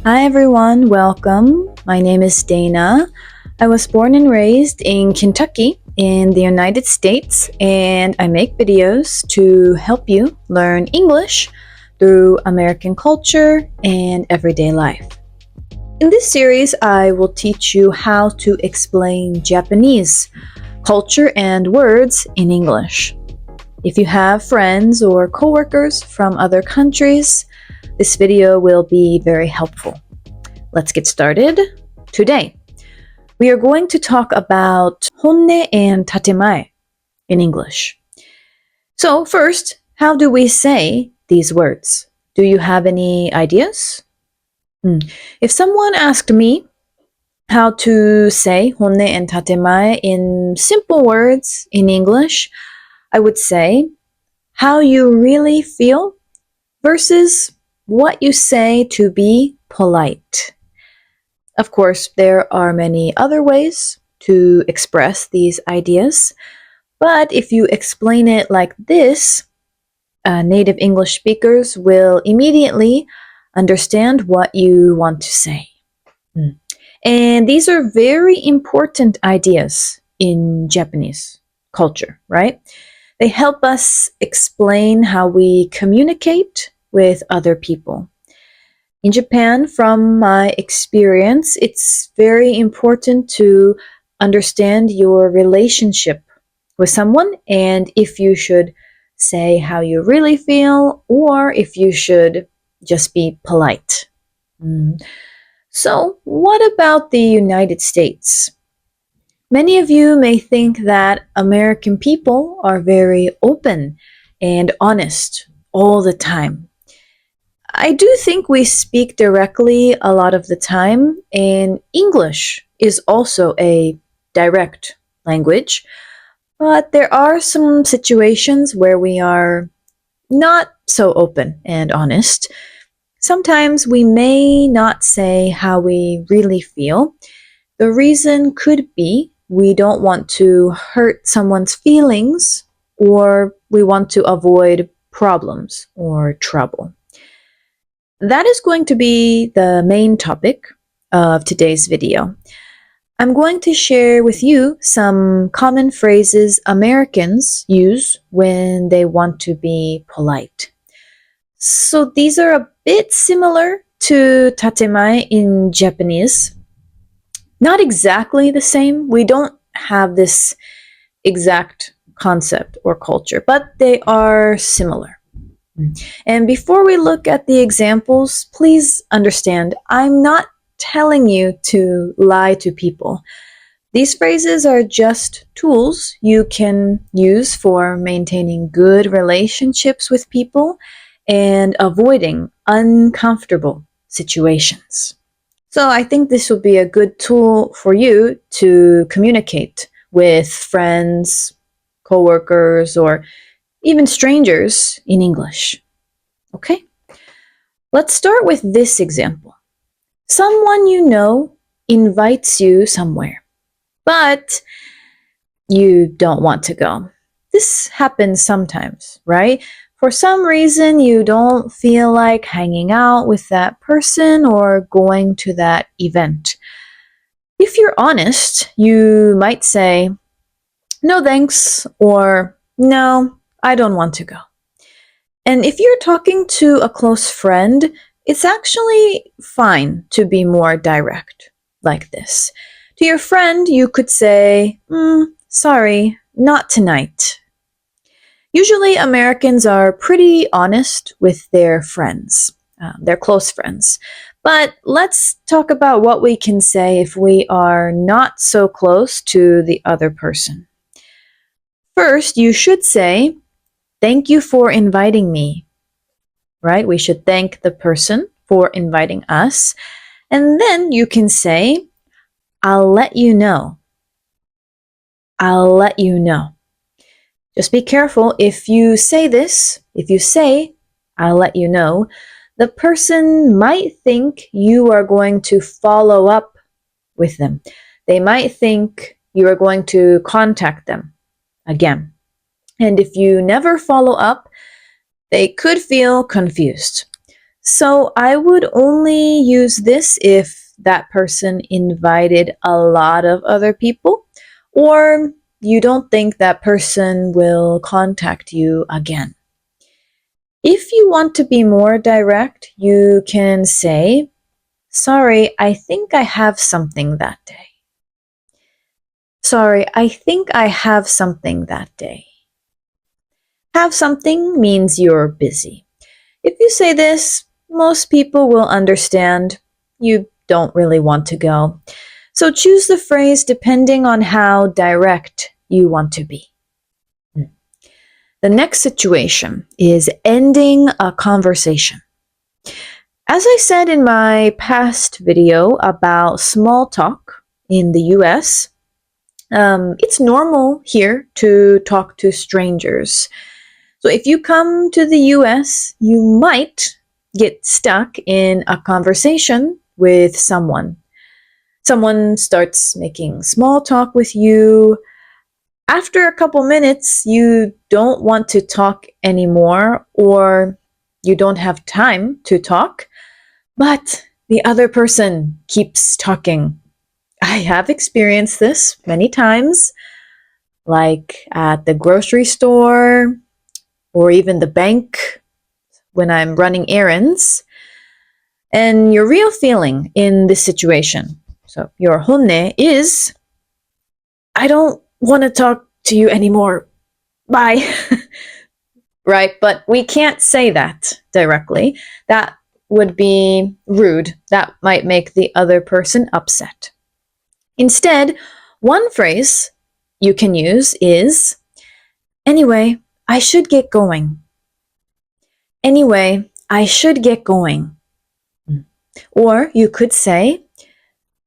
Hi everyone, welcome. My name is Dana. I was born and raised in Kentucky in the United States, and I make videos to help you learn English through American culture and everyday life. In this series, I will teach you how to explain Japanese culture and words in English. If you have friends or coworkers from other countries, this video will be very helpful. Let's get started. Today, we are going to talk about honne and tatemae in English. So first, how do we say these words? Do you have any ideas? If someone asked me how to say honne and tatemae in simple words in English, I would say how you really feel versus what you say to be polite. Of course, there are many other ways to express these ideas, but if you explain it like this, native English speakers will immediately understand what you want to say. And these are very important ideas in Japanese culture, right? They help us explain how we communicate with other people. In Japan, from my experience, it's very important to understand your relationship with someone and if you should say how you really feel or if you should just be polite. So, what about the United States? Many of you may think that American people are very open and honest all the time. I do think we speak directly a lot of the time, and English is also a direct language, but there are some situations where we are not so open and honest. Sometimes we may not say how we really feel. The reason could be we don't want to hurt someone's feelings, or we want to avoid problems or trouble. That is going to be the main topic of today's video. I'm going to share with you some common phrases Americans use when they want to be polite. So these are a bit similar to tatemae in Japanese. Not exactly the same. We don't have this exact concept or culture, but they are similar. And before we look at the examples, please understand, I'm not telling you to lie to people. These phrases are just tools you can use for maintaining good relationships with people and avoiding uncomfortable situations. So I think this will be a good tool for you to communicate with friends, coworkers, or even strangers in English. Okay? Let's start with this example. Someone you know invites you somewhere, but you don't want to go. This happens sometimes, right? For some reason, you don't feel like hanging out with that person or going to that event. If you're honest, you might say, "No thanks," or "No, I don't want to go." And if you're talking to a close friend, it's actually fine to be more direct like this. To your friend, you could say, "Sorry, not tonight." Usually, Americans are pretty honest with their friends, their close friends. But let's talk about what we can say if we are not so close to the other person. First, you should say, "Thank you for inviting me," right? We should thank the person for inviting us. And then you can say, "I'll let you know." I'll let you know. Just be careful if you say this, if you say, "I'll let you know," the person might think you are going to follow up with them. They might think you are going to contact them again. And if you never follow up, they could feel confused. So I would only use this if that person invited a lot of other people, or you don't think that person will contact you again. If you want to be more direct, you can say, "Sorry, I think I have something that day." Sorry, I think I have something that day. Have something means you're busy. If you say this, most people will understand you don't really want to go. So choose the phrase depending on how direct you want to be. The next situation is ending a conversation. As I said in my past video about small talk in the US, it's normal here to talk to strangers. So if you come to the US, you might get stuck in a conversation with someone. Someone starts making small talk with you. After a couple minutes, you don't want to talk anymore, or you don't have time to talk, but the other person keeps talking. I have experienced this many times, like at the grocery store or even the bank when I'm running errands. And your real feeling in this situation, so your honne is, "I don't want to talk to you anymore. Bye." Right? But we can't say that directly. That would be rude. That might make the other person upset. Instead, one phrase you can use is, "Anyway, I should get going." Anyway, I should get going. Or you could say,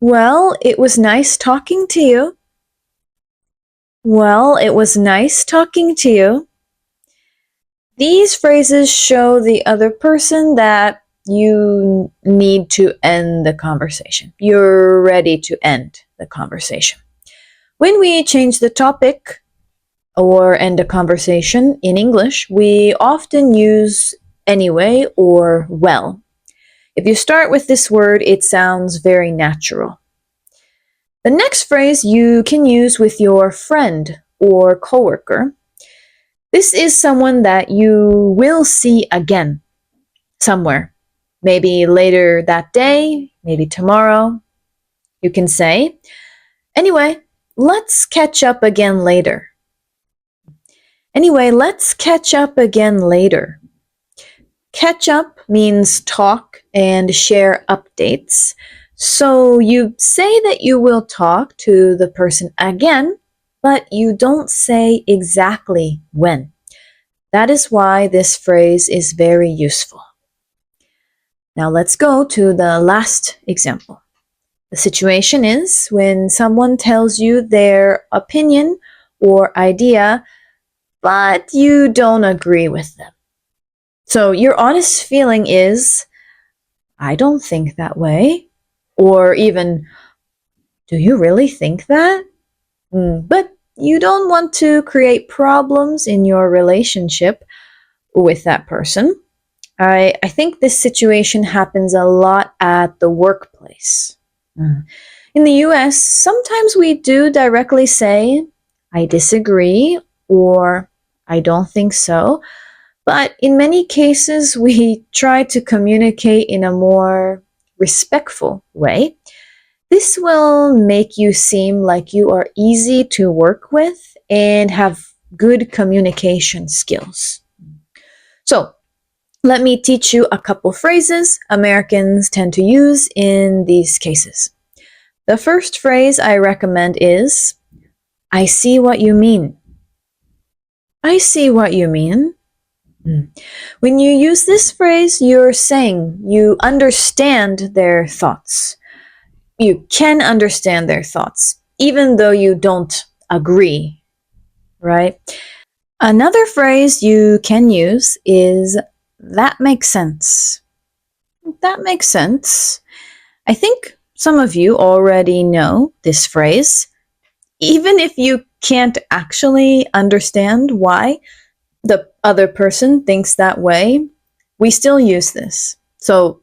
"Well, it was nice talking to you." Well, it was nice talking to you. These phrases show the other person that you need to end the conversation. You're ready to end the conversation. When we change the topic or end a conversation in English, we often use anyway or well. If you start with this word, it sounds very natural. The next phrase you can use with your friend or coworker. This is someone that you will see again somewhere. Maybe later that day, maybe tomorrow. You can say, "Anyway, let's catch up again later." Anyway, let's catch up again later. Catch up means talk and share updates. So you say that you will talk to the person again, but you don't say exactly when. That is why this phrase is very useful. Now let's go to the last example. The situation is when someone tells you their opinion or idea, but you don't agree with them. So your honest feeling is, "I don't think that way." Or even, "Do you really think that?" But you don't want to create problems in your relationship with that person. I think this situation happens a lot at the workplace. In the US, sometimes we do directly say, "I disagree," or "I don't think so." But in many cases, we try to communicate in a more respectful way. This will make you seem like you are easy to work with and have good communication skills. So, let me teach you a couple phrases Americans tend to use in these cases. The first phrase I recommend is, "I see what you mean." I see what you mean. When you use this phrase, you're saying you understand their thoughts. You can understand their thoughts, even though you don't agree, right? Another phrase you can use is, "That makes sense." That makes sense. I think some of you already know this phrase. Even if you can't actually understand why the other person thinks that way, we still use this. So,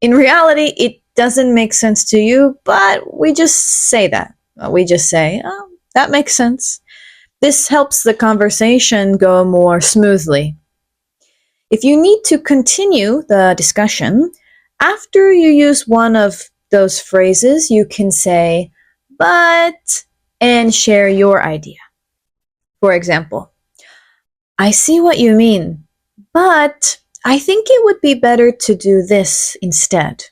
in reality, it doesn't make sense to you, but we just say that. We just say, oh, that makes sense. This helps the conversation go more smoothly. If you need to continue the discussion, after you use one of those phrases, you can say, but, and share your idea. For example, I see what you mean, but I think it would be better to do this instead.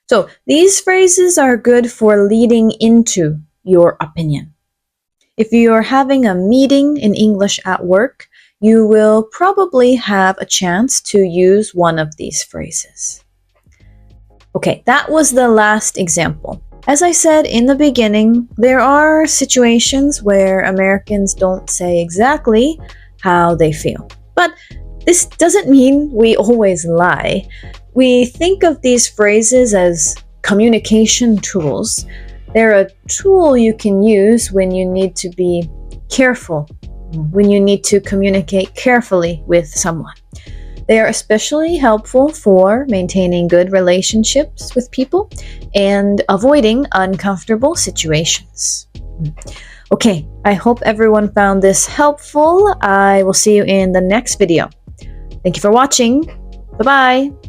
So these phrases are good for leading into your opinion. If you're having a meeting in English at work, you will probably have a chance to use one of these phrases. Okay, that was the last example. As I said in the beginning, there are situations where Americans don't say exactly how they feel. But this doesn't mean we always lie. We think of these phrases as communication tools. They're a tool you can use when you need to be careful, when you need to communicate carefully with someone. They are especially helpful for maintaining good relationships with people and avoiding uncomfortable situations. Okay, I hope everyone found this helpful. I will see you in the next video. Thank you for watching. Bye-bye.